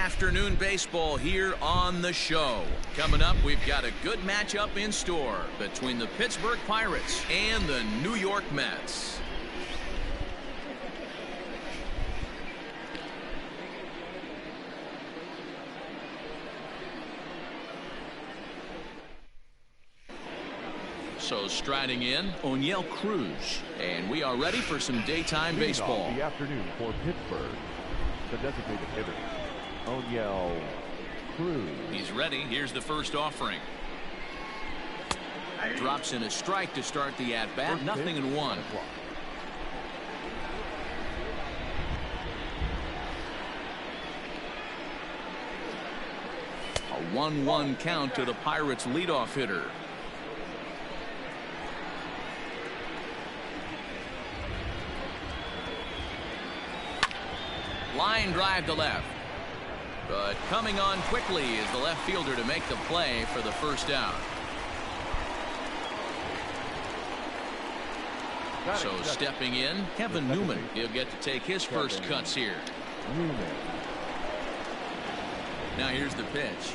afternoon baseball here on the show. Coming up, we've got a good matchup in store between the Pittsburgh Pirates and the New York Mets. So striding in, O'Neill Cruz. And we are ready for some daytime baseball. The afternoon for Pittsburgh, the designated hitter, O'Neill Cruz. He's ready. Here's the first offering. Drops in a strike to start the at-bat. Nothing in one. A 1-1 count to the Pirates leadoff hitter. Line drive to left. But coming on quickly is the left fielder to make the play for the first out. So stepping in, Kevin Newman. He'll get to take his first cuts here. Now here's the pitch.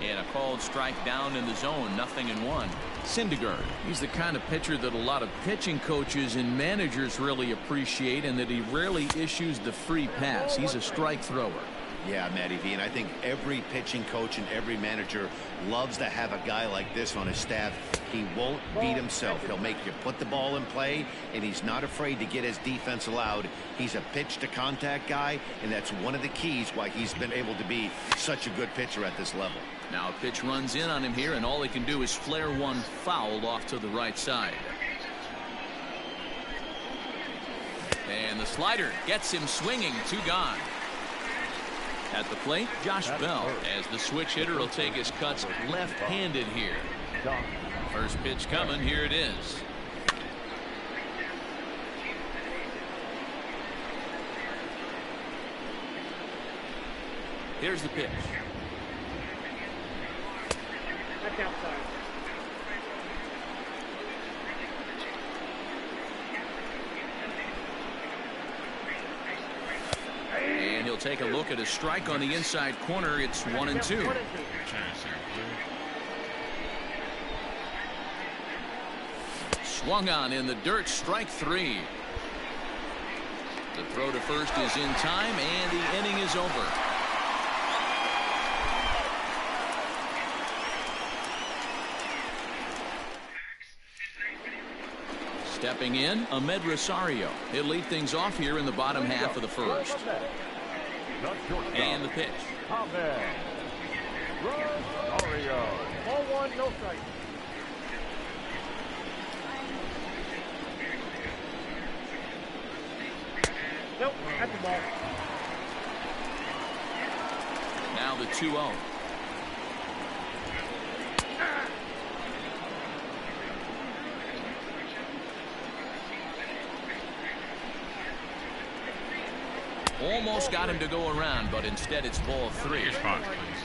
And a called strike down in the zone. Nothing in one. Syndergaard. He's the kind of pitcher that a lot of pitching coaches and managers really appreciate, and that he rarely issues the free pass. He's a strike thrower. Yeah, Matty V, and I think every pitching coach and every manager loves to have a guy like this on his staff. He won't beat himself. He'll make you put the ball in play, and he's not afraid to get his defense allowed. He's a pitch to contact guy, and that's one of the keys why he's been able to be such a good pitcher at this level. Now a pitch runs in on him here, and all he can do is flare one foul off to the right side. And the slider gets him swinging. 2 gone. At the plate, Josh Bell, as the switch hitter will take his cuts left-handed here. First pitch coming. Here it is. Here's the pitch. That's outside. And he'll take a look at a strike on the inside corner. It's 1-2. Swung on in the dirt. Strike 3. The throw to first is in time, and the inning is over. Stepping in, Ahmed Rosario. He'll lead things off here in the bottom half of the first. And the pitch. Ahmed Rosario. 0-1, no strike. Nope, that's the ball. Now the 2-0. Almost got him to go around, but instead it's ball 3.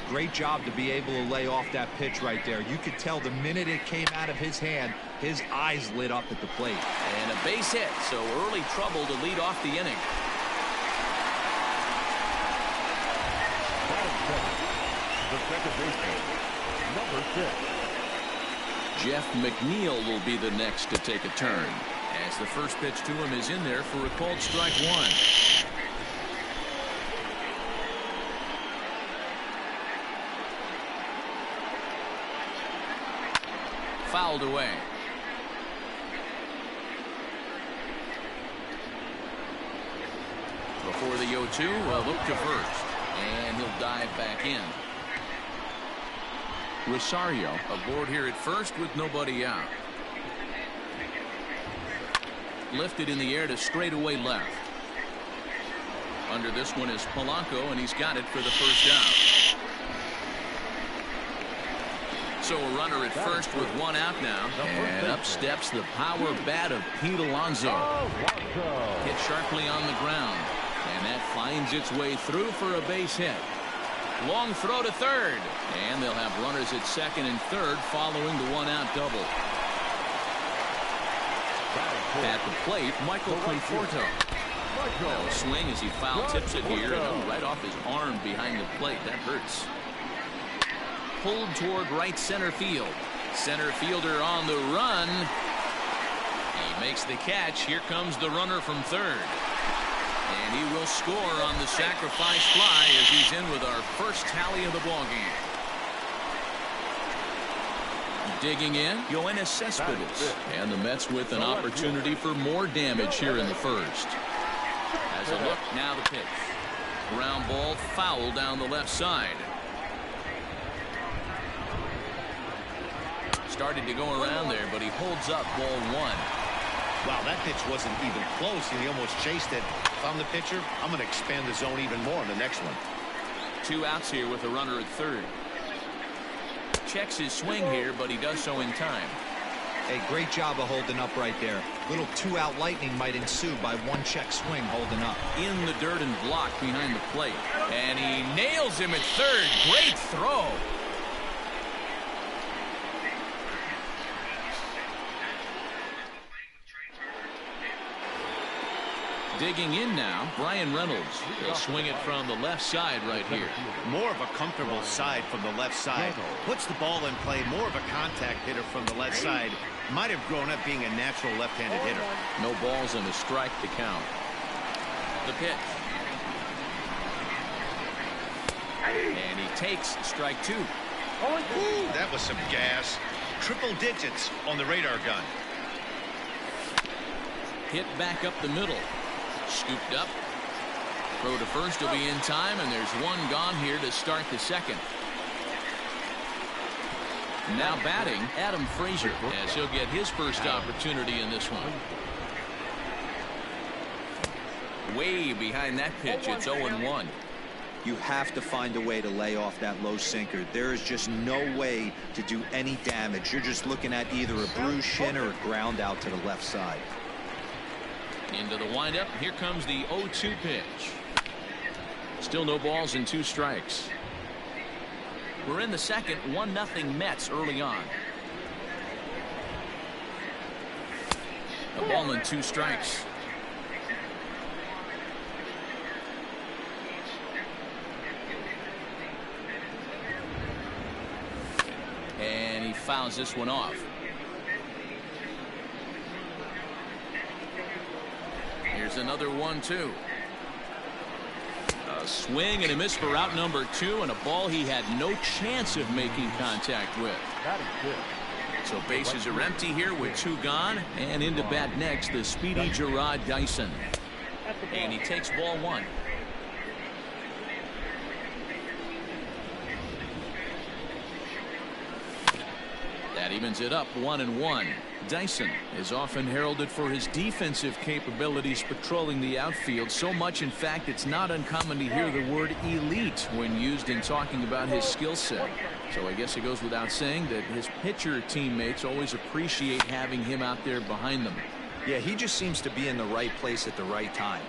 Great job to be able to lay off that pitch right there. You could tell the minute it came out of his hand, his eyes lit up at the plate. And a base hit, so early trouble to lead off the inning. The second baseman, number 6. Jeff McNeil will be the next to take a turn, as the first pitch to him is in there for a called strike 1. Fouled away. Before the 0-2, a look to first, and he'll dive back in. Rosario aboard here at first with nobody out. Lifted in the air to straightaway left. Under this one is Polanco, and he's got it for the first out. So a runner at first with 1 out now. And up steps the power bat of Pete Alonso. Hit sharply on the ground. And that finds its way through for a base hit. Long throw to third. And they'll have runners at second and third following the 1 out double. At the plate, Michael Conforto. Now a swing as he foul tips it here, and right off his arm behind the plate. That hurts. Pulled toward right center field. Center fielder on the run. He makes the catch. Here comes the runner from third. And he will score on the sacrifice fly as he's in with our first tally of the ballgame. Digging in, Yoenis Cespedes. And the Mets with an opportunity for more damage here in the first. As a look, now the pitch. Ground ball foul down the left side. Started to go around there, but he holds up ball one. Wow, that pitch wasn't even close, and he almost chased it. If I'm the pitcher, I'm going to expand the zone even more in the next one. 2 outs here with a runner at third. Checks his swing here, but he does so in time. Hey, great job of holding up right there. Little 2-out lightning might ensue by 1 check swing holding up. In the dirt and blocked behind the plate. And he nails him at third. Great throw. Digging in now, Brian Reynolds. He'll swing it from the left side right here. More of a comfortable side from the left side. Puts the ball in play. More of a contact hitter from the left side. Might have grown up being a natural left-handed hitter. No balls and a strike to count. The pitch. And he takes strike 2. Ooh, that was some gas. Triple digits on the radar gun. Hit back up the middle. Scooped up. Throw to first will be in time, and there's 1 gone here to start the second. Now batting, Adam Frazier, as he'll get his first opportunity in this one. Way behind that pitch, it's 0-1. You have to find a way to lay off that low sinker. There is just no way to do any damage. You're just looking at either a bruised shin or a ground out to the left side. Into the windup. Here comes the 0-2 pitch. Still no balls and 2 strikes. We're in the second. 1-0 Mets early on. A ball and 2 strikes. And he fouls this one off. Here's another 1-2. A swing and a miss for out number 2, and a ball he had no chance of making contact with. So bases are empty here with 2 gone, and into bat next the speedy Gerard Dyson. And he takes ball 1. That evens it up 1-1. Dyson is often heralded for his defensive capabilities patrolling the outfield. So much, in fact, it's not uncommon to hear the word elite when used in talking about his skill set. So I guess it goes without saying that his pitcher teammates always appreciate having him out there behind them. Yeah, he just seems to be in the right place at the right time.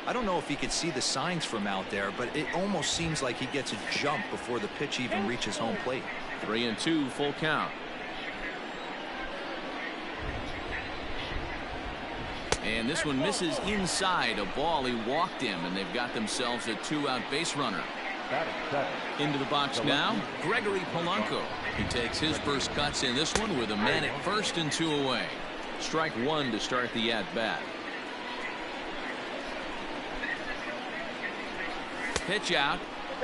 I don't know if he could see the signs from out there, but it almost seems like he gets a jump before the pitch even reaches home plate. 3-2, full count. And this one misses inside. A ball he walked him, and they've got themselves a 2-out base runner. Into the box now, Gregory Polanco. He takes his first cuts in this one with a man at first and 2 away. Strike 1 to start the at-bat. Pitch out,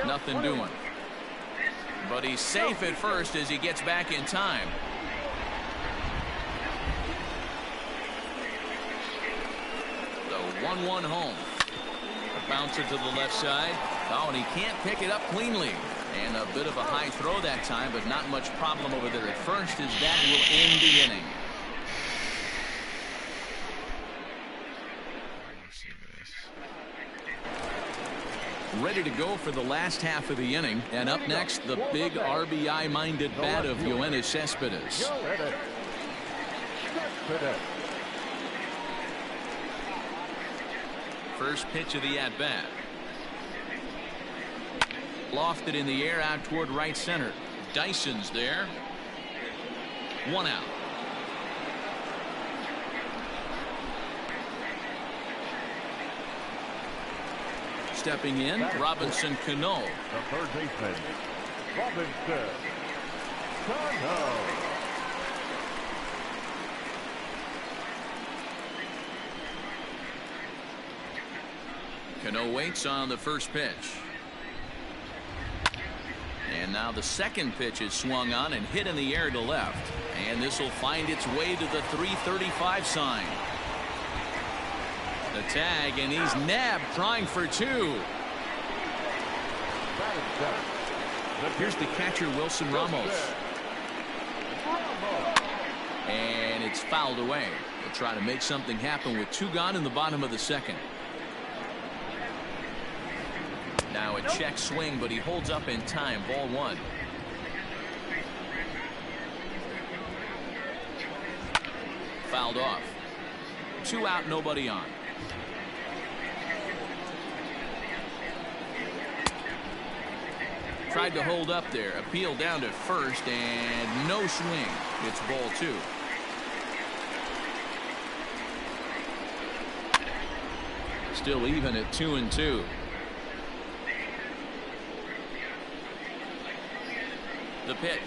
nothing doing. But he's safe at first as he gets back in time. The 1-1 home. A bouncer to the left side. Oh, and he can't pick it up cleanly. And a bit of a high throw that time, but not much problem over there at first, as that will end the inning. Ready to go for the last half of the inning. And up next, the big RBI-minded bat of Yoenis Cespedes. First pitch of the at-bat. Lofted in the air out toward right center. Dyson's there. 1 out. stepping in, Robinson Cano. The third baseman, Robinson Cano. Cano waits on the first pitch. And now the second pitch is swung on and hit in the air to left. And this will find its way to the 335 sign. The tag, and he's nabbed, trying for two. Here's the catcher, Wilson Ramos. And it's fouled away. They'll try to make something happen with two gone in the bottom of the second. Now a check swing, but he holds up in time. Ball one. Fouled off. 2 out, nobody on. Tried to hold up there. Appeal down to first, and no swing. It's ball two. Still even at 2-2. The pitch.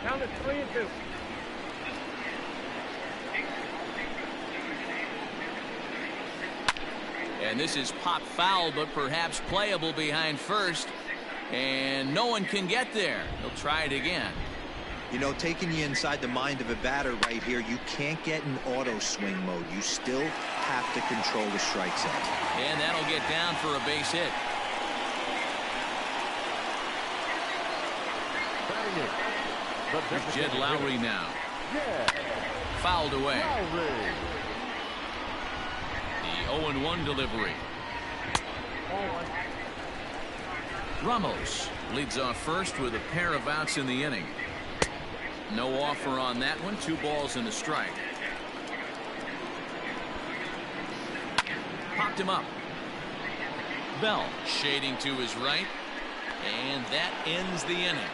Count it 3-2. And this is pop foul, but perhaps playable behind first. And no one can get there. They'll try it again. You know, taking you inside the mind of a batter right here, you can't get in auto swing mode. You still have to control the strike zone. And that'll get down for a base hit. Here's Jed Lowry now. Fouled away. The 0-1 delivery. Ramos leads off first with a pair of outs in the inning. No offer on that one. 2 balls and a strike. Popped him up. Bell shading to his right, and that ends the inning.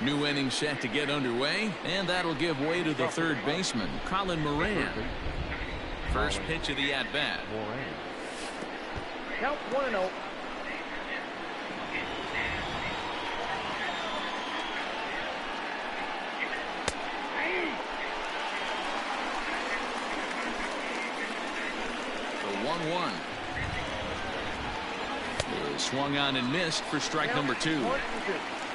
New inning set to get underway, and that'll give way to the third baseman, Colin Moran. First pitch of the at-bat. Count 1-0. The 1-1. Swung on and missed for strike number 2.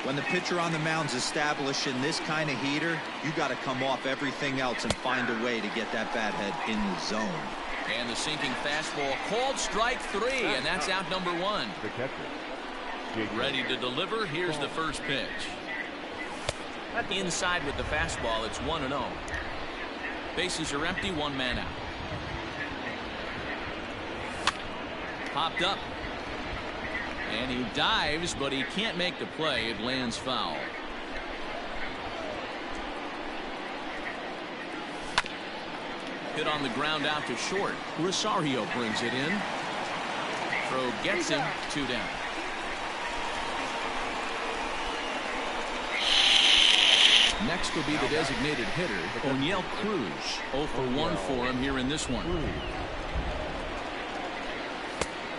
When the pitcher on the mound's establishing this kind of heater, you got to come off everything else and find a way to get that bat head in the zone. And the sinking fastball called strike 3, and that's out number 1. The catcher. Ready to deliver. Here's the first pitch. Inside with the fastball. It's 1-0. Bases are empty. 1 man out. Popped up. And he dives, but he can't make the play. It lands foul. Hit on the ground out to short. Rosario brings it in. Throw gets him. 2 down. Next will be the designated hitter, O'Neill Cruz. 0 for 1 for him here in this one.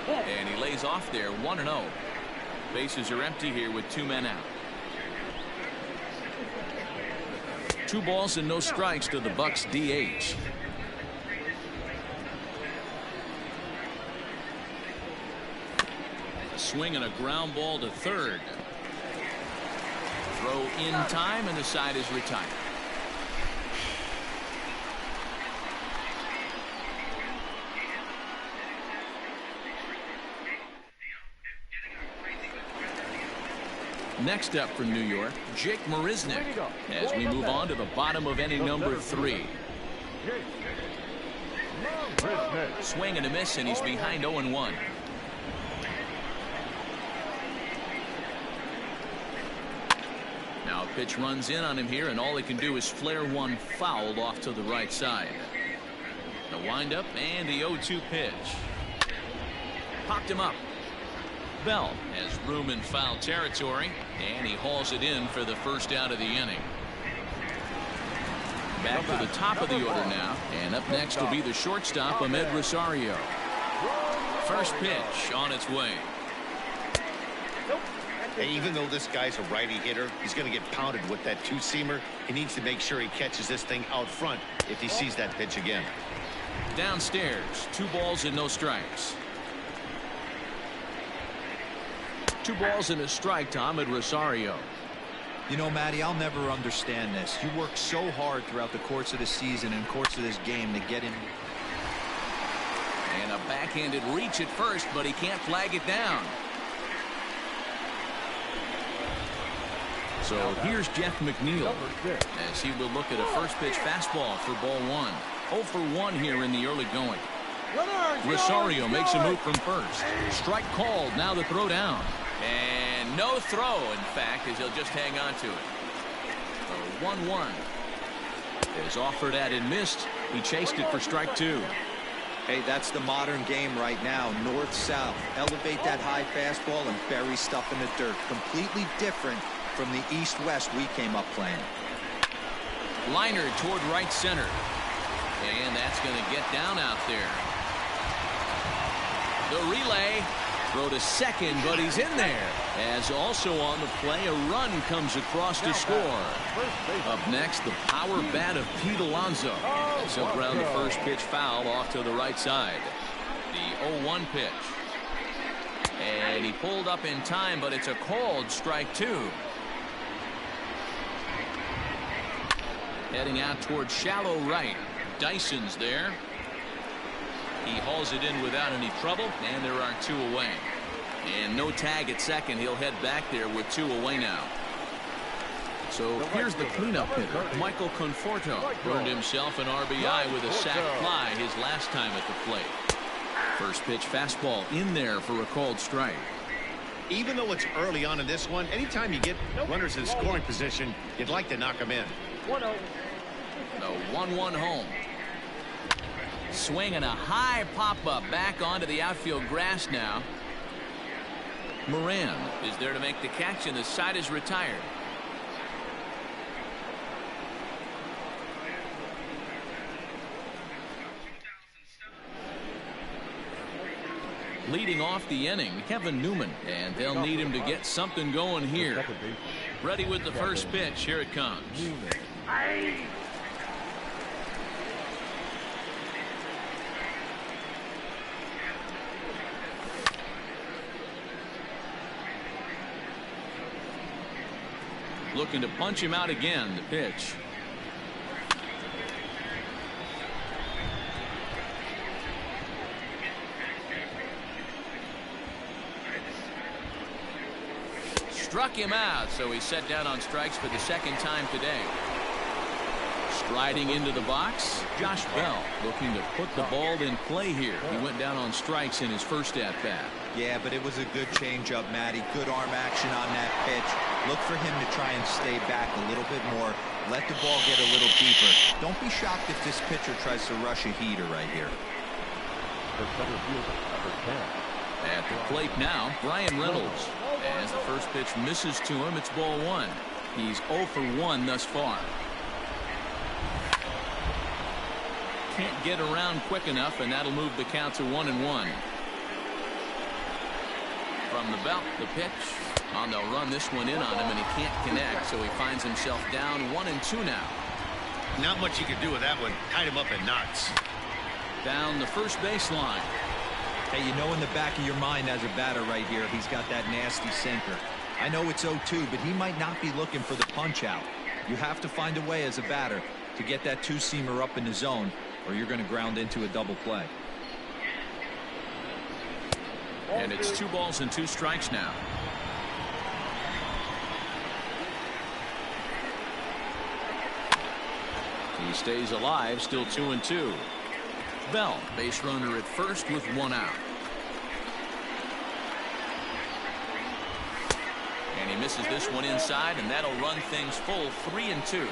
And he lays off there. 1-0. Bases are empty here with 2 men out. 2 balls and no strikes to the Bucks DH. A swing and a ground ball to third. Throw in time, and the side is retired. Next up from New York, Jake Marisnick, as we move on to the bottom of inning number 3. Swing and a miss, and he's behind 0-1. Now a pitch runs in on him here, and all he can do is flare one fouled off to the right side. The windup and the 0-2 pitch. Popped him up. Bell has room in foul territory, and he hauls it in for the first out of the inning. Back to the top of the order now, and up next will be the shortstop, Ahmed Rosario. First pitch on its way. Hey, even though this guy's a righty hitter, he's going to get pounded with that two-seamer. He needs to make sure he catches this thing out front if he sees that pitch again. Downstairs, 2 balls and no strikes. 2 balls and a strike to Ahmed Rosario. You know, Matty, I'll never understand this. You work so hard throughout the course of the season and course of this game to get in. And a backhanded reach at first, but he can't flag it down. So here's Jeff McNeil as he will look at a first pitch fastball for ball 1. 0 for 1 here in the early going. Rosario makes a move from first. Strike called. Now the throw down. And no throw, in fact, as he'll just hang on to it. 1-1. Is offered at and missed. He chased it for strike 2. Hey, that's the modern game right now. North-south. Elevate that high fastball and bury stuff in the dirt. Completely different from the east-west we came up playing. Liner toward right center. And that's going to get down out there. The relay. Throw to second, but he's in there. As also on the play, a run comes across to score. Up next, the power bat of Pete Alonso. As he'll ground the first pitch foul off to the right side. The 0-1 pitch. And he pulled up in time, but it's a called strike 2. Heading out towards shallow right. Dyson's there. He hauls it in without any trouble, and there are 2 away. And no tag at second. He'll head back there with 2 away now. So here's the cleanup hitter, Michael Conforto. Earned himself an RBI with a sac fly his last time at the plate. First pitch fastball in there for a called strike. Even though it's early on in this one, anytime you get runners in scoring position, you'd like to knock them in. The 1-1 home. Swinging a high pop-up back onto the outfield grass now. Moran is there to make the catch, and the side is retired. Leading off the inning, Kevin Newman, and they'll need him to get something going here. Ready with the first pitch. Here it comes. Looking to punch him out again. The pitch. Struck him out, so he's set down on strikes for the second time today. Striding into the box, Josh Bell looking to put the ball in play here. He went down on strikes in his first at-bat. Yeah, but it was a good changeup, Matty. Good arm action on that pitch. Look for him to try and stay back a little bit more. Let the ball get a little deeper. Don't be shocked if this pitcher tries to rush a heater right here. At the plate now, Brian Reynolds. As the first pitch misses to him, it's ball 1. He's 0 for 1 thus far. Can't get around quick enough, and that'll move the count to 1-1. From the belt, the pitch. Oh, they'll run this one in on him, and he can't connect, so he finds himself down 1-2 now. Not much you can do with that one. Tied him up in knots. Down the first baseline. Hey, you know in the back of your mind as a batter right here, he's got that nasty sinker. I know it's 0-2, but he might not be looking for the punch out. You have to find a way as a batter to get that two-seamer up in the zone, or you're going to ground into a double play. And it's 2 balls and 2 strikes now. He stays alive, still 2-2. Bell, base runner at first with 1 out. And he misses this one inside, and that'll run things full 3-2.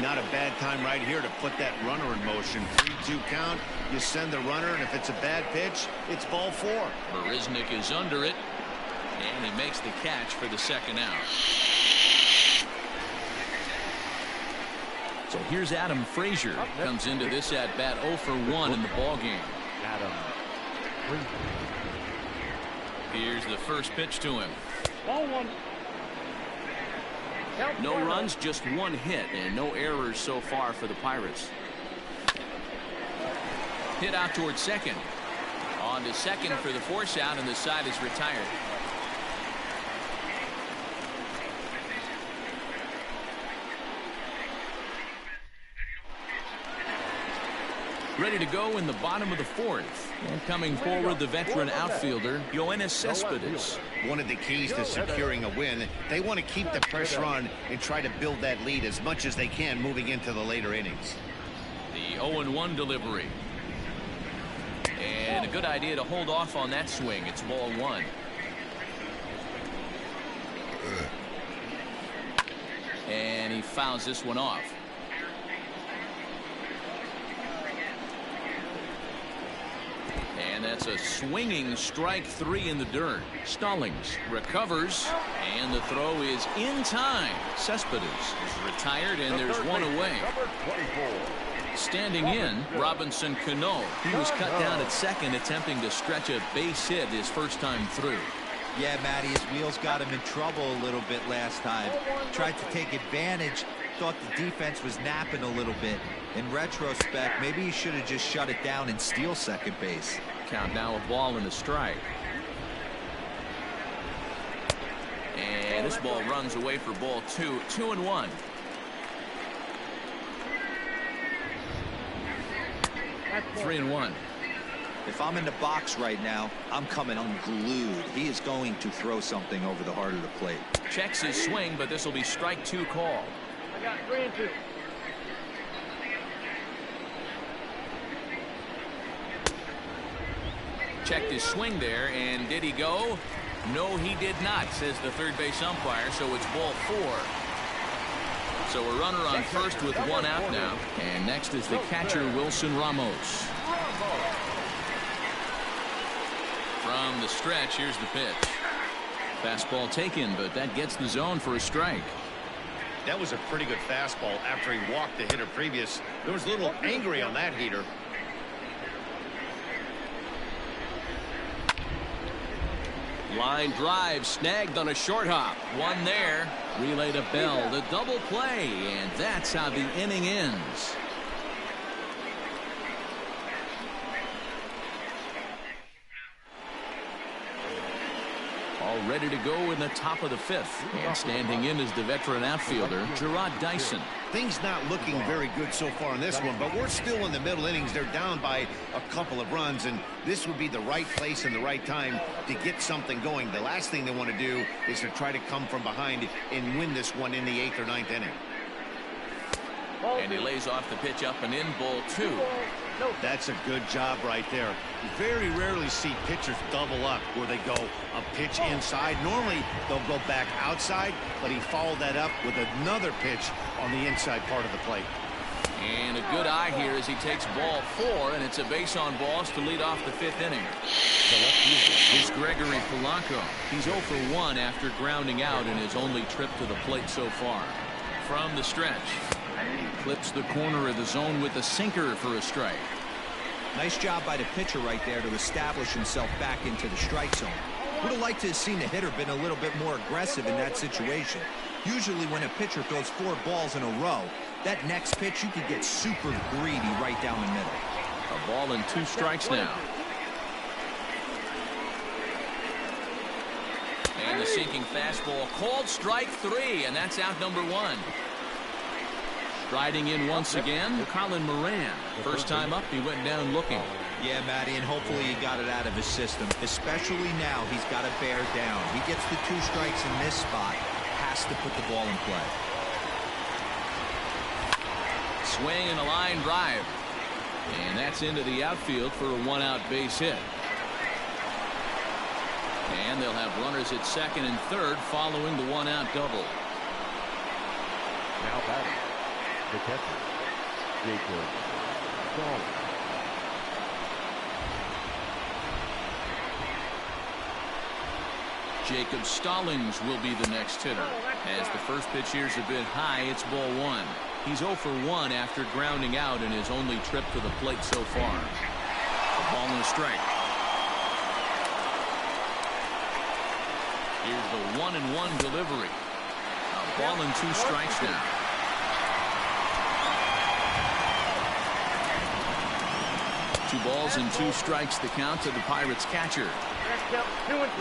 Not a bad time right here to put that runner in motion. 3-2 count. You send the runner, and if it's a bad pitch, it's ball 4. Marisnik is under it. And he makes the catch for the second out. So here's Adam Frazier. Comes into this at bat 0 for 1 in the ball game. Adam Frazier. Here's the first pitch to him. Ball one. No runs, just one hit, and no errors so far for the Pirates. Hit out towards second. On to second for the force out, and the side is retired. Ready to go in the bottom of the fourth. And coming forward, the veteran outfielder, Yoenis Cespedes. One of the keys to securing a win, they want to keep the pressure on and try to build that lead as much as they can moving into the later innings. The 0-1 delivery. And a good idea to hold off on that swing. It's ball one. And he fouls this one off. And that's a swinging strike 3 in the dirt. Stallings recovers, and the throw is in time. Cespedes is retired, and there's one away. Standing in, Robinson Cano. He was cut down at second, attempting to stretch a base hit his first time through. Yeah, Matty, his wheels got him in trouble a little bit last time. Tried to take advantage, thought the defense was napping a little bit. In retrospect, maybe he should have just shut it down and steal second base. Count now a ball and a strike. And this ball runs away for ball two. 2-1. That's 3-1. If I'm in the box right now, I'm coming unglued. He is going to throw something over the heart of the plate. Checks his swing, but this will be strike 2 call. I got 3-2. Checked his swing there, and did he go? No, he did not, says the third base umpire, so it's ball 4. So a runner on first with one out now. And next is the catcher, Wilson Ramos. From the stretch, here's the pitch. Fastball taken, but that gets the zone for a strike. That was a pretty good fastball after he walked the hitter previous. There was a little angry on that heater. Line drive snagged on a short hop. One there. Relay to Bell. The double play. And that's how the inning ends. All ready to go in the top of the 5th. And standing in is the veteran outfielder, Gerard Dyson. Things not looking very good so far in this one, but we're still in the middle innings. They're down by a couple of runs, and this would be the right place and the right time to get something going. The last thing they want to do is to try to come from behind and win this one in the 8th or 9th inning. And he lays off the pitch up and in, ball 2. That's a good job right there. You very rarely see pitchers double up where they go a pitch inside. Normally they'll go back outside, but he followed that up with another pitch on the inside part of the plate. And a good eye here as he takes ball 4, and it's a base on balls to lead off the 5th inning. It's Gregory Polanco. He's 0 for 1 after grounding out in his only trip to the plate so far. From the stretch, he clips the corner of the zone with a sinker for a strike. Nice job by the pitcher right there to establish himself back into the strike zone. Would have liked to have seen the hitter been a little bit more aggressive in that situation. Usually when a pitcher throws 4 balls in a row, that next pitch you could get super greedy right down the middle. A ball and 2 strikes now. And the sinking fastball called strike 3, and that's out number 1. Striding in once again, Colin Moran. First time up, he went down looking. Yeah, Matty, and hopefully he got it out of his system. Especially now, he's got to bear down. He gets the 2 strikes in this spot, has to put the ball in play. Swing and a line drive. And that's into the outfield for a 1-out base hit. And they'll have runners at second and third following the 1-out double. Now batting, the catcher, Jacob Stallings. Jacob Stallings will be the next hitter. As the first pitch here's a bit high, it's ball one. He's 0 for 1 after grounding out in his only trip to the plate so far. A ball and a strike. Here's the 1-1 delivery. A ball and 2 strikes now. Two balls and 2 strikes the count to the Pirates catcher.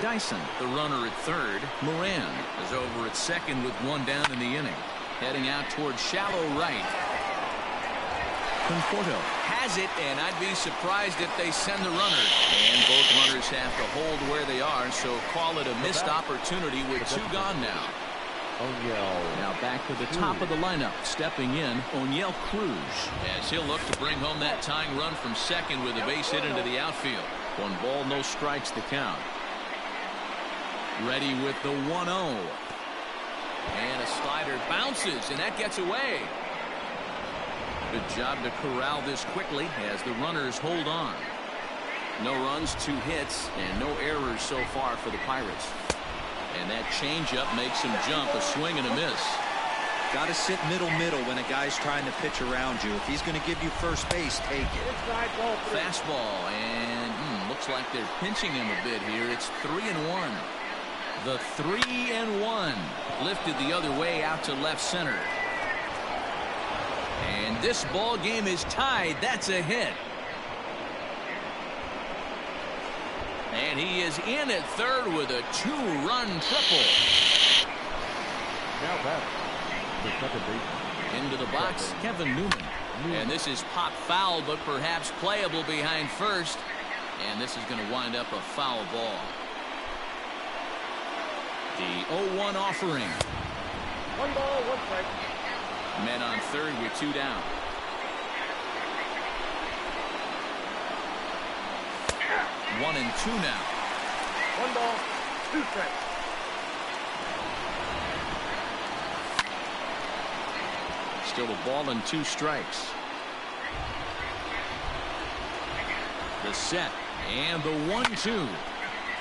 Dyson, the runner at third. Moran is over at second with 1 down in the inning. Heading out towards shallow right. Conforto has it, and I'd be surprised if they send the runner. And both runners have to hold where they are, so call it a missed opportunity with 2 gone now. Now back to the top of the lineup. Stepping in, O'Neill Cruz. As he'll look to bring home that tying run from second with a base hit into the outfield. 1 ball, no strikes the count. Ready with the 1-0. And a slider bounces, and that gets away. Good job to corral this quickly as the runners hold on. No runs, 2 hits, and no errors so far for the Pirates. And that changeup makes him jump. A swing and a miss. Got to sit middle when a guy's trying to pitch around you. If he's going to give you first base, take it. Fastball, and looks like they're pinching him a bit here. It's 3-1. The 3-1 lifted the other way out to left center. And this ball game is tied. That's a hit. And he is in at third with a 2-run triple. Now back the second base. Into the box, Kevin Newman. And this is pop foul, but perhaps playable behind first. And this is going to wind up a foul ball. The 0-1 offering. 1 ball, 1 strike. Men on third with 2 down. One and 2 now. 1 ball, 2 strikes. Still a ball and 2 strikes. The set and the 1-2.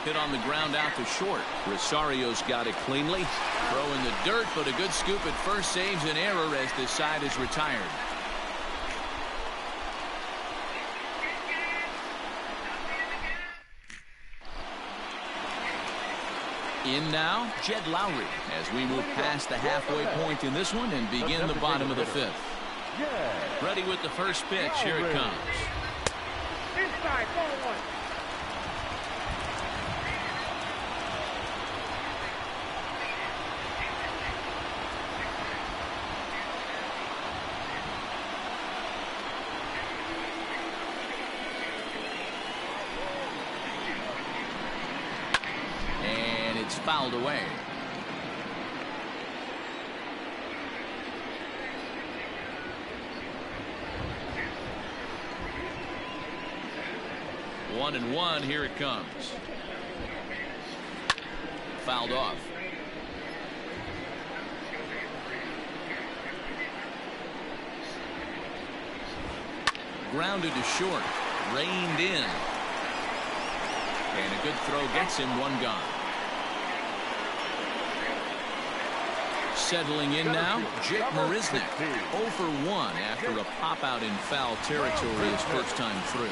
Hit on the ground out to short. Rosario's got it cleanly. Throw in the dirt, but a good scoop at first saves an error as the side is retired. In now, Jed Lowry, as we move past the halfway point in this one and begin the bottom of the 5th. Ready with the first pitch. Here it comes. Inside, ball 1. Fouled away. One and 1. Here it comes. Fouled off. Grounded to short. Reined in. And a good throw gets him 1 gone. Settling in now, Jake Marisnick, 0 for 1 after a pop-out in foul territory his first time through.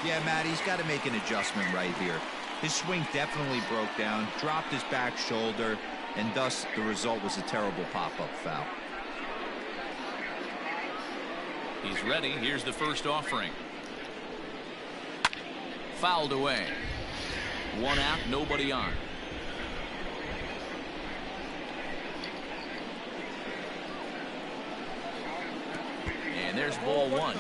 Yeah, Matt, he's got to make an adjustment right here. His swing definitely broke down, dropped his back shoulder, and thus the result was a terrible pop-up foul. He's ready. Here's the first offering. Fouled away. 1 out, nobody on. And there's ball 1.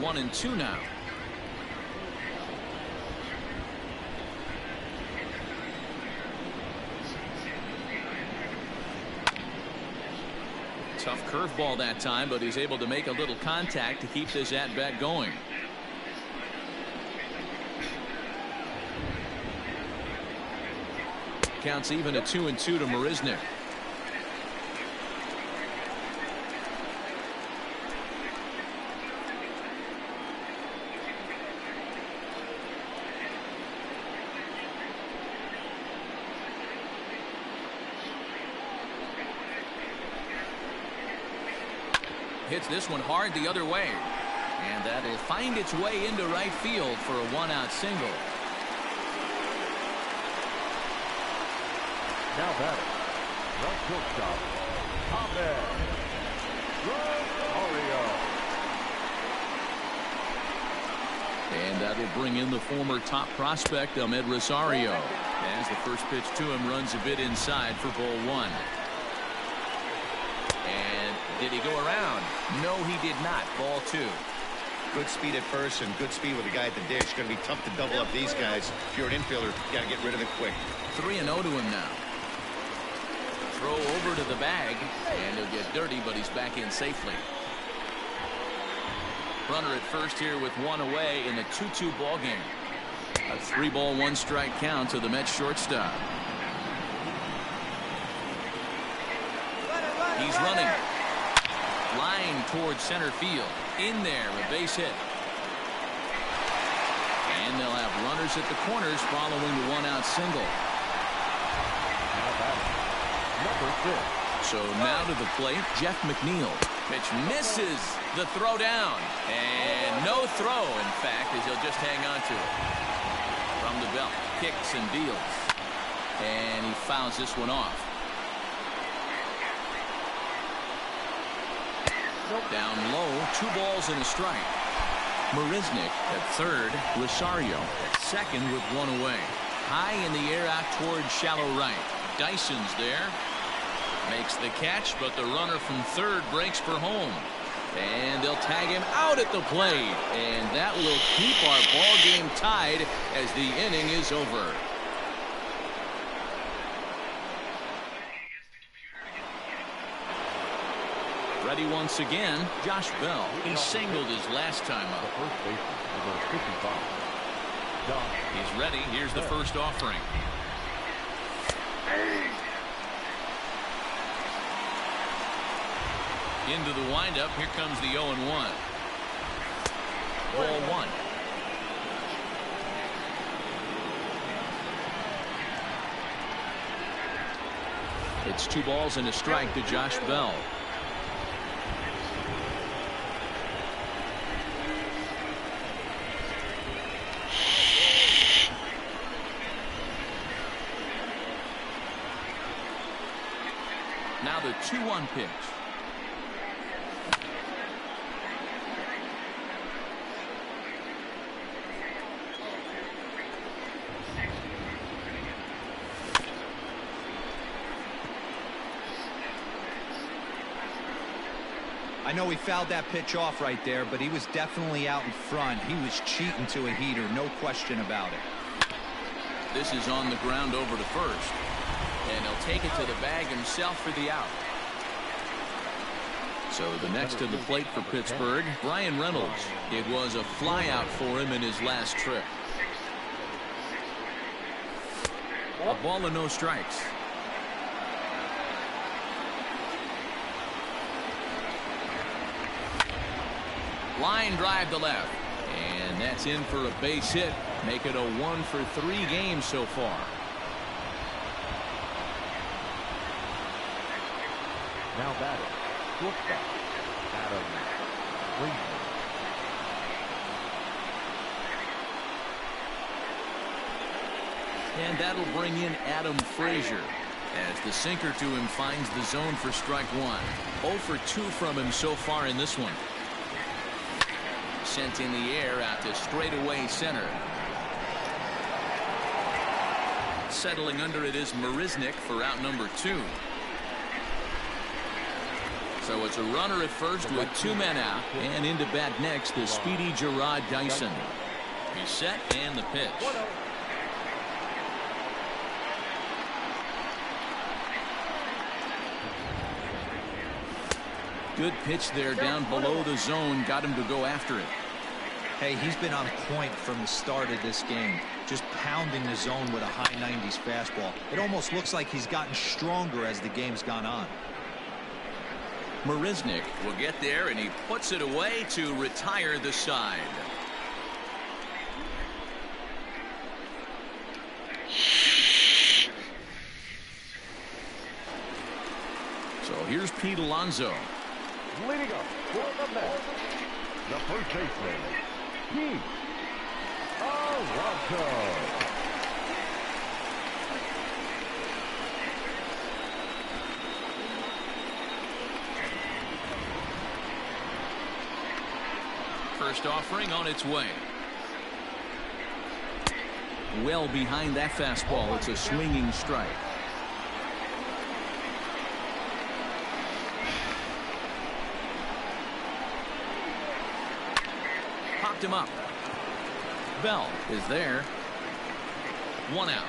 One and 2 now. Tough curveball that time, but he's able to make a little contact to keep this at-bat going. Counts even at 2-2 to Marisnick. hits this one hard the other way. And that will find its way into right field for a one-out single. Now batting, the shortstop, Rosario. And that will bring in the former top prospect, Ahmed Rosario, as the first pitch to him runs a bit inside for ball one. And did he go around? No, he did not. Ball two. Good speed at first and good speed with the guy at the dish. Going to be tough to double up these guys. If you're an infielder, you got to get rid of it quick. 3-0 to him now. Throw over to the bag, and he'll get dirty, but he's back in safely. Runner at first here with one away in a 2-2 ball game. A 3-ball 1-strike count to the Mets shortstop. He's running. Line towards center field. In there, a base hit. And they'll have runners at the corners following the one-out single. So now to the plate, Jeff McNeil. Pitch misses the throw down. And no throw, in fact, as he'll just hang on to it. From the belt, kicks and deals. And he fouls this one off. Down low, 2 balls and a strike. Marisnick at third, Rosario at second with 1 away. High in the air out towards shallow right. Dyson's there. Makes the catch, but the runner from third breaks for home. And they'll tag him out at the plate. And that will keep our ball game tied as the inning is over. Ready once again, Josh Bell. He singled his last time up. He's ready. Here's the first offering. Into the windup. Here comes the 0-1. Ball 1. It's 2 balls and a strike to Josh Bell. Now the 2-1 pitch. I know he fouled that pitch off right there, but he was definitely out in front. He was cheating to a heater, no question about it. This is on the ground over to first. And he'll take it to the bag himself for the out. So the next to the plate for Pittsburgh, Brian Reynolds. It was a fly out for him in his last trip. A ball and no strikes. Line drive to left. And that's in for a base hit. Make it a 1 for 3 games so far. Now batting, shortstop, Adam Frazier. And that'll bring in Adam Frazier as the sinker to him finds the zone for strike 1. 0 for 2 from him so far in this one. Sent in the air out to straightaway center. Settling under it is Marisnick for out number 2. So it's a runner at first with 2 men out, and into bat next the speedy Gerard Dyson. He's set and the pitch. Good pitch there down below the zone, got him to go after it. Hey, he's been on point from the start of this game, just pounding the zone with a high 90s fastball. It almost looks like he's gotten stronger as the game's gone on. Marisnick will get there, and he puts it away to retire the side. So here's Pete Alonso. Leading up for the match, the first baseman, Pete Alonso. First offering on its way. Well behind that fastball. It's a swinging strike. Popped him up. Bell is there. One out.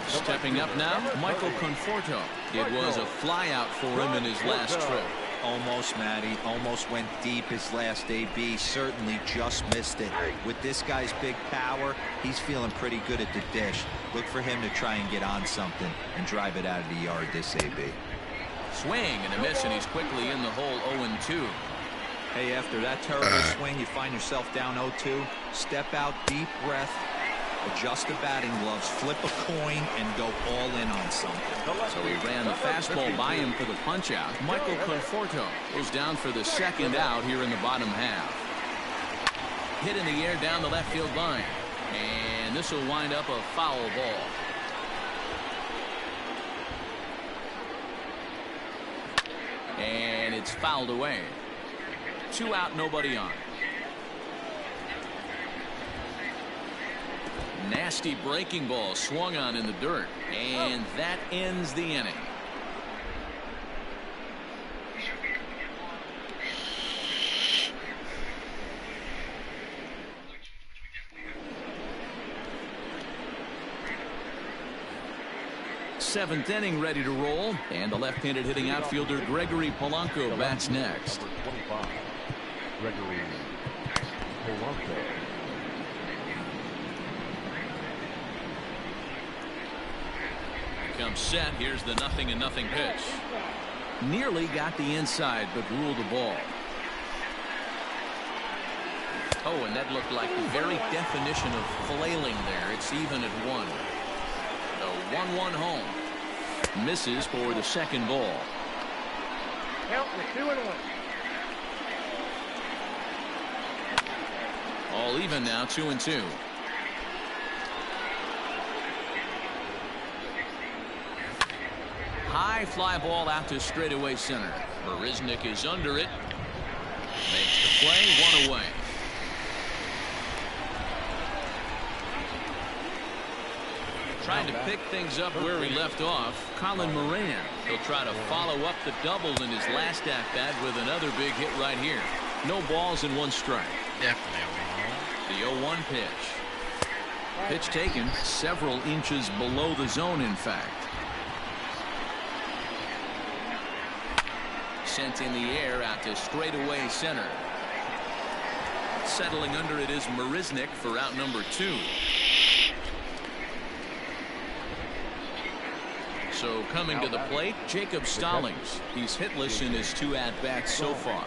Stepping up now, Michael Conforto. It was a flyout for him in his last trip. Almost, Matty. Almost went deep his last AB. Certainly just missed it. With this guy's big power, he's feeling pretty good at the dish. Look for him to try and get on something and drive it out of the yard this AB. Swing and a miss, and he's quickly in the hole 0-2. Hey, after that terrible swing, you find yourself down 0-2. Step out, deep breath. Adjust the batting gloves, flip a coin, and go all in on something. So he ran the fastball by him for the punch out. Michael Conforto goes down for the second out here in the bottom half. Hit in the air down the left field line. And this will wind up a foul ball. And it's fouled away. 2 out, nobody on. Nasty breaking ball swung on in the dirt, and that ends the inning. Seventh inning ready to roll, and the left-handed hitting outfielder Gregory Polanco bats next. Number 25, Gregory Polanco. Comes set. Here's the 0-0 pitch. Nearly got the inside, but ruled the ball. Oh, and that looked like the very definition of flailing there. It's even at 1. The 1-1 home. Misses for the second ball. Count to 2-1. All even now, 2-2. High fly ball out to straightaway center. Marisnick is under it. Makes the play, 1 away. Trying to pick things up where he left off, Colin Moran. He'll try to follow up the double in his last at-bat with another big hit right here. No balls and 1 strike. Definitely. The 0-1 pitch. Pitch taken several inches below the zone, in fact. Sent in the air out to straightaway center. Settling under it is Marisnick for out number 2. So coming to the plate, Jacob Stallings. He's hitless in his 2 at-bats so far.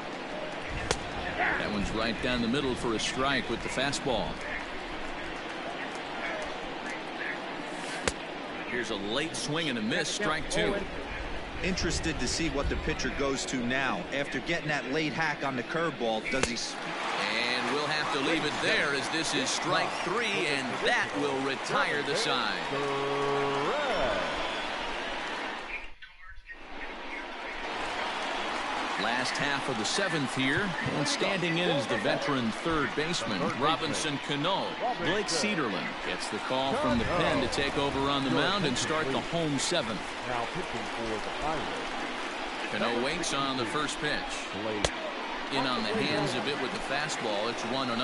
That one's right down the middle for a strike with the fastball. Here's a late swing and a miss, strike 2. Interested to see what the pitcher goes to now. After getting that late hack on the curveball, does he... And we'll have to leave it there as this is strike 3, and that will retire the side. Last half of the 7th here, and standing in is the veteran third baseman, Robinson Cano. Blake Cederlin gets the call from the pen to take over on the mound and start the home 7th. Now pitching for the Pirates. Cano waits on the first pitch. In on the hands of it with the fastball. It's 1-0.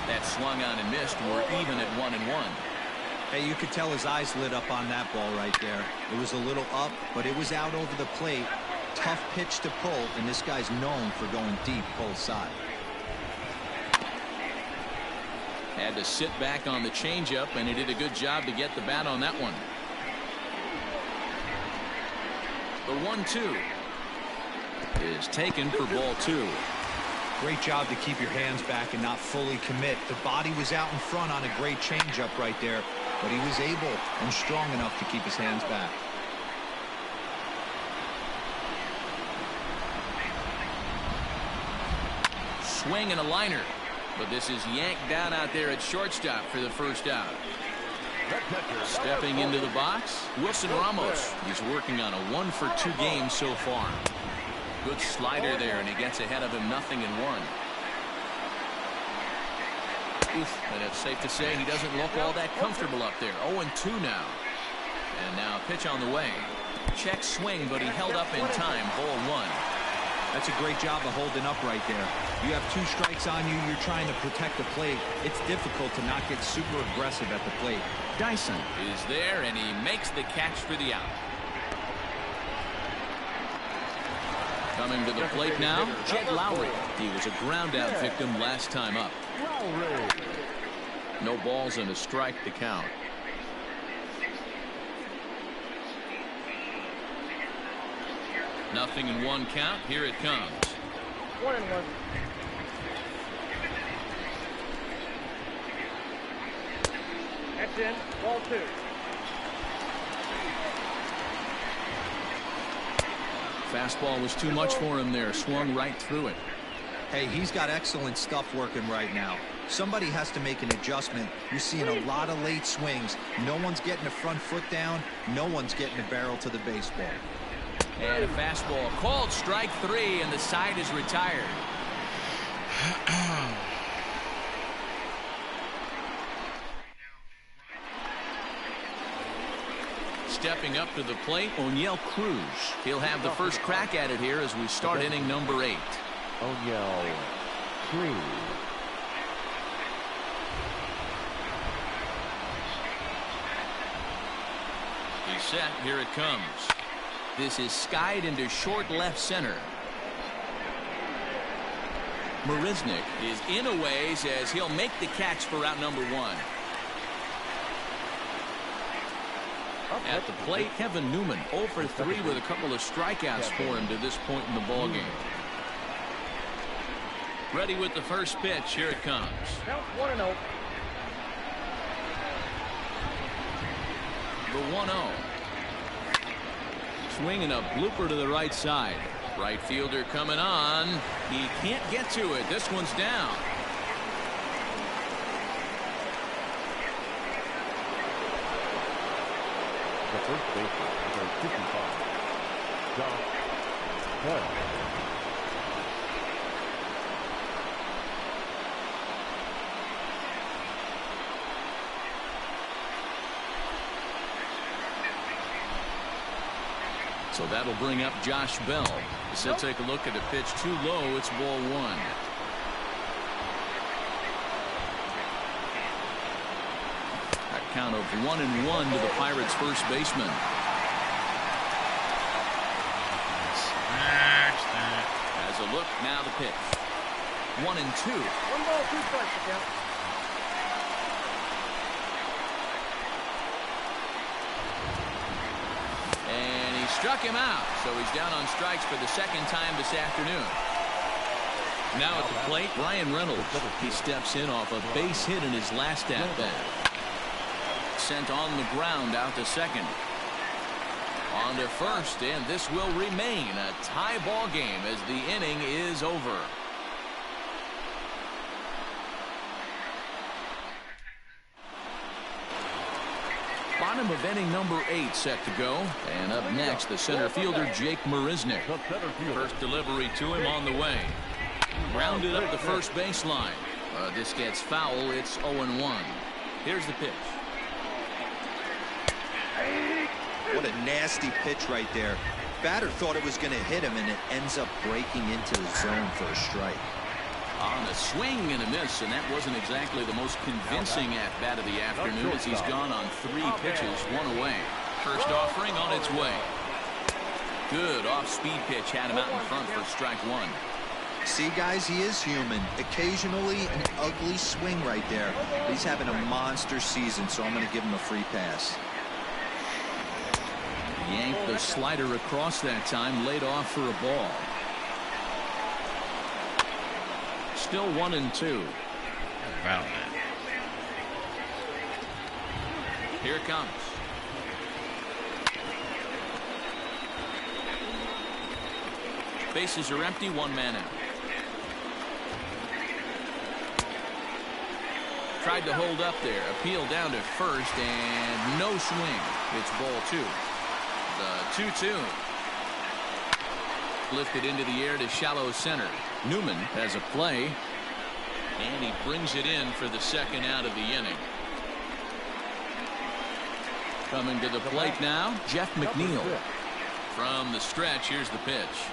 That swung on and missed. We're even at 1-1. Hey, you could tell his eyes lit up on that ball right there. It was a little up, but it was out over the plate. Tough pitch to pull, and this guy's known for going deep full side. Had to sit back on the changeup, and he did a good job to get the bat on that one. The 1-2 is taken for ball 2. Great job to keep your hands back and not fully commit. The body was out in front on a great changeup right there, but he was able and strong enough to keep his hands back. Swing and a liner, but this is yanked down out there at shortstop for the first out. Stepping into the box, Wilson Ramos. He's working on a 1-for-2 game so far. Good slider there, and he gets ahead of him 0-1. Oof, and it's safe to say he doesn't look all that comfortable up there. 0-2 now. And now a pitch on the way. Check swing, but he held up in time. Ball 1. That's a great job of holding up right there. You have 2 strikes on you. You're trying to protect the plate. It's difficult to not get super aggressive at the plate. Dyson is there, and he makes the catch for the out. Coming to the plate now, Jed Lowry. He was a ground out victim last time up. No balls and a strike to count. Nothing in 1 count. Here it comes. 1-1. That's in. Ball 2. Fastball was too much for him there. Swung right through it. Hey, he's got excellent stuff working right now. Somebody has to make an adjustment. You're seeing a lot of late swings. No one's getting the front foot down. No one's getting the barrel to the baseball. And a fastball called strike 3, and the side is retired. Stepping up to the plate, O'Neill Cruz. He'll have the first crack at it here as we start inning number 8. O'Neill Cruz. He's set. Here it comes. This is skied into short left center. Marisnik is in a ways as he'll make the catch for out number 1. At the plate, Kevin Newman 0 for 3 with a couple of strikeouts for him to this point in the ballgame. Ready with the first pitch. Here it comes. Count 1-0. The 1-0. Swinging a blooper to the right side. Right fielder coming on. He can't get to it. This one's down. The first baseman is our 55. Josh Bell. So that'll bring up Josh Bell. So take a look at a pitch too low. It's ball 1. A count of 1-1 to the Pirates' first baseman. Has a look. Now the pitch. 1-2. 1 ball, 2 strikes to count. And he struck him out, so he's down on strikes for the second time this afternoon. Now at the plate, Ryan Reynolds. He steps in off a base hit in his last at-bat. Sent on the ground out to second. On to first, and this will remain a tie ball game as the inning is over. Bottom of inning number 8 set to go. And up next, the center fielder, Jake Marisnik. First delivery to him on the way. Grounded up the first baseline. This gets foul. It's 0-1. Here's the pitch. What a nasty pitch right there. Batter thought it was going to hit him, and it ends up breaking into the zone for a strike. On a swing and a miss, and that wasn't exactly the most convincing at-bat of the afternoon as he's gone on 3 pitches, 1 away. First offering on its way. Good off-speed pitch had him out in front for strike 1. See, guys, he is human. Occasionally an ugly swing right there. But he's having a monster season, so I'm going to give him a free pass. Yanked the slider across that time, laid off for a ball. still 1-2. Wow, man. Here it comes. Bases are empty, 1 man out. Tried to hold up there. Appeal down to first and no swing. It's ball 2. The 2-2. Lifted into the air to shallow center. Newman has a play. And he brings it in for the 2nd out of the inning. Coming to the plate now, Jeff McNeil. From the stretch, here's the pitch.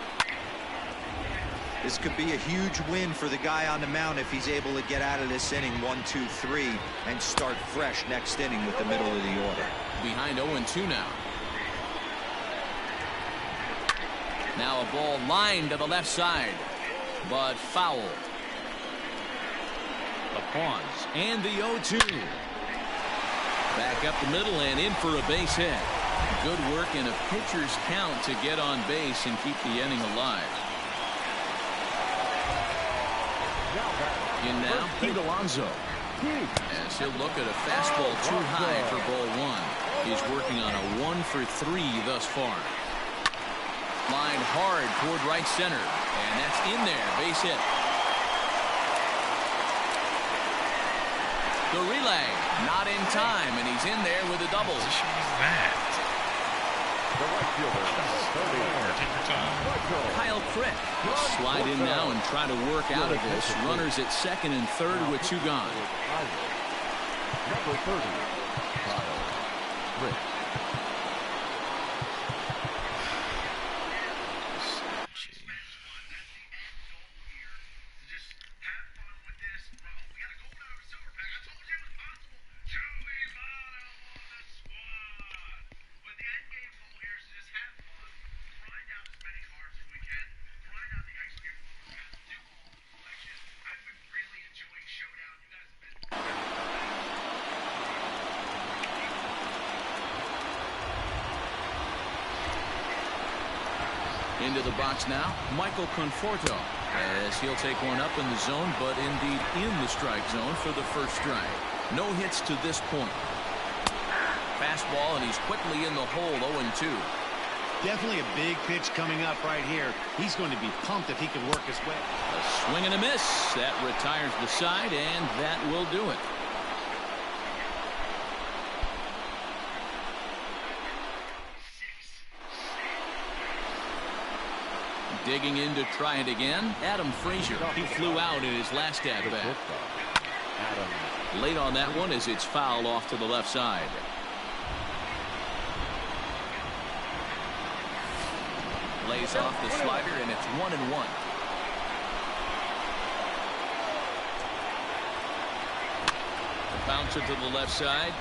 This could be a huge win for the guy on the mound if he's able to get out of this inning 1, 2, 3 and start fresh next inning with the middle of the order. Behind 0-2 now. Now a ball lined to the left side, but fouled. The pause and the 0-2. Back up the middle and in for a base hit. Good work in a pitcher's count to get on base and keep the inning alive. In now, Pete Alonso. As he'll look at a fastball too high for ball 1. He's working on a 1 for 3 thus far. Line hard toward right center, and that's in there. Base hit. The relay not in time, and he's in there with a double. Position was that? The right fielder, Take your time. Kyle Crick will slide in now and try to work out of this. Runners at 2nd and 3rd with 2 gone. number 30, Kyle Crick. Into the box now, Michael Conforto, as he'll take one up in the zone, but indeed in the strike zone for the first strike. No hits to this point. Fastball, and he's quickly in the hole, 0-2. Definitely a big pitch coming up right here. He's going to be pumped if he can work his way. A swing and a miss. That retires the side, and that will do it. Digging in to try it again, Adam Frazier. He flew out in his last at-bat. Late on that one as it's fouled off to the left side. Lays off the slider, and it's 1-1. Bounce it to the left side.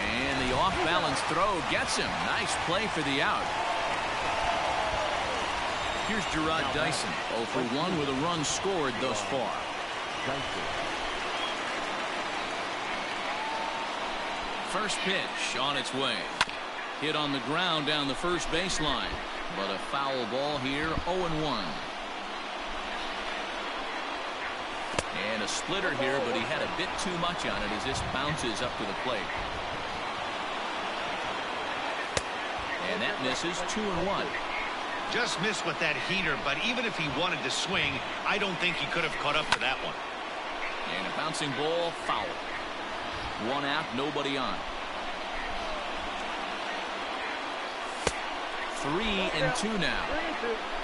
And the off-balance throw gets him. Nice play for the out. Here's Gerard Dyson, 0 for 1 with a run scored thus far. First pitch on its way. Hit on the ground down the first baseline, but a foul ball here, 0-1. And a splitter here, but he had a bit too much on it as this bounces up to the plate. And that misses, 2-1. Just missed with that heater, but even if he wanted to swing, I don't think he could have caught up to that one. And a bouncing ball, foul. 1 out, nobody on. 3-2 now.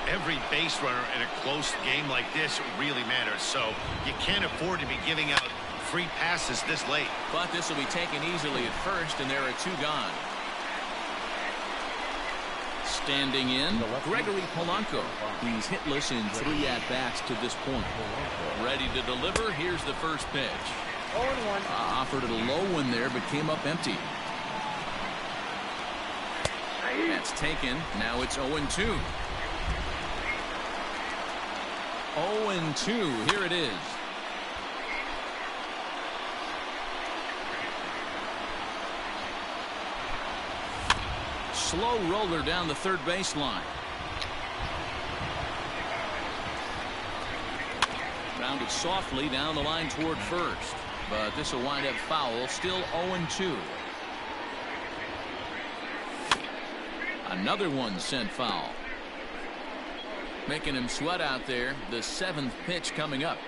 Every base runner in a close game like this really matters, so you can't afford to be giving out free passes this late. But this will be taken easily at first, and there are 2 gone. Standing in, Gregory Polanco. He's hitless in 3 at-bats to this point. Ready to deliver. Here's the first pitch. 0-1. Offered at a low one there, but came up empty. That's taken. Now it's 0-2. 0-2. Here it is. Slow roller down the third baseline. Grounded softly down the line toward first. But this will wind up foul. Still 0-2. Another one sent foul. Making him sweat out there. The 7th pitch coming up.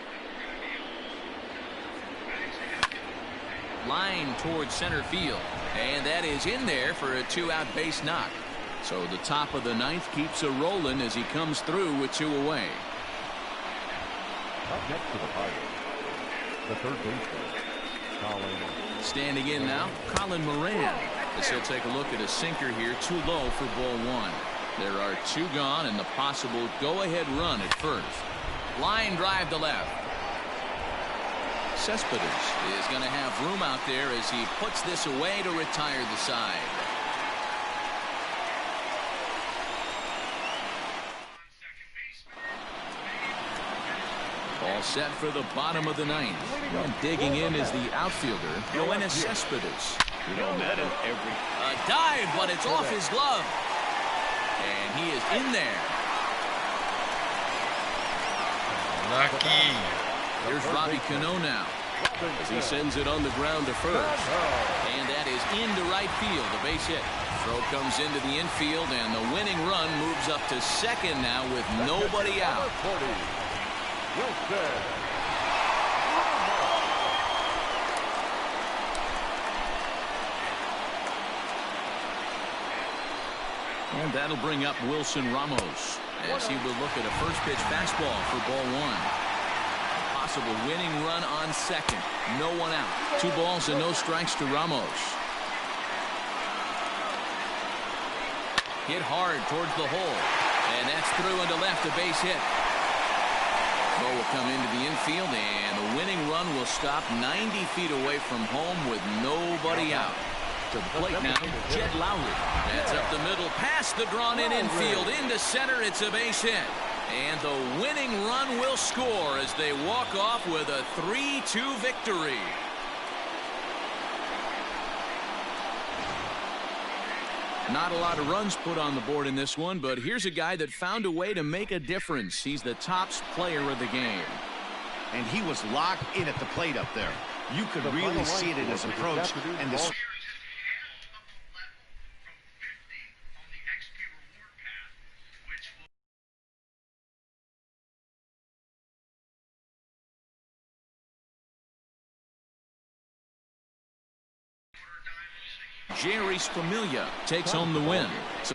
Line towards center field. And that is in there for a 2-out base knock. So the top of the 9th keeps a rolling as he comes through with 2 away. Up next to the plate, the third baseman, Colin. Standing in now, Colin Moran. As he'll take a look at a sinker here, too low for ball 1. There are 2 gone and the possible go-ahead run at first. Line drive to left. Cespedes is going to have room out there as he puts this away to retire the side. All set for the bottom of the 9th. And digging in is the outfielder, Yoenis Cespedes. You know, Madden, A dive, but it's off his glove. And he is in there. Lucky. Here's Robbie Cano now as he sends it on the ground to first. And that is into right field, a base hit. Throw comes into the infield, and the winning run moves up to second now with nobody out. And that'll bring up Wilson Ramos as he will look at a first pitch fastball for ball 1. Possible winning run on second. No one out. 2 balls and no strikes to Ramos. Hit hard towards the hole. And that's through into left, a base hit. Ball will come into the infield, and the winning run will stop 90 feet away from home with nobody out. To the plate now, Jed Lowry. That's up the middle, past the drawn-in infield, into center. It's a base hit. And the winning run will score as they walk off with a 3-2 victory. Not a lot of runs put on the board in this one, but here's a guy that found a way to make a difference. He's the tops player of the game. And he was locked in at the plate up there. You could really see it in his approach. And the Jerry Familia takes home the win. So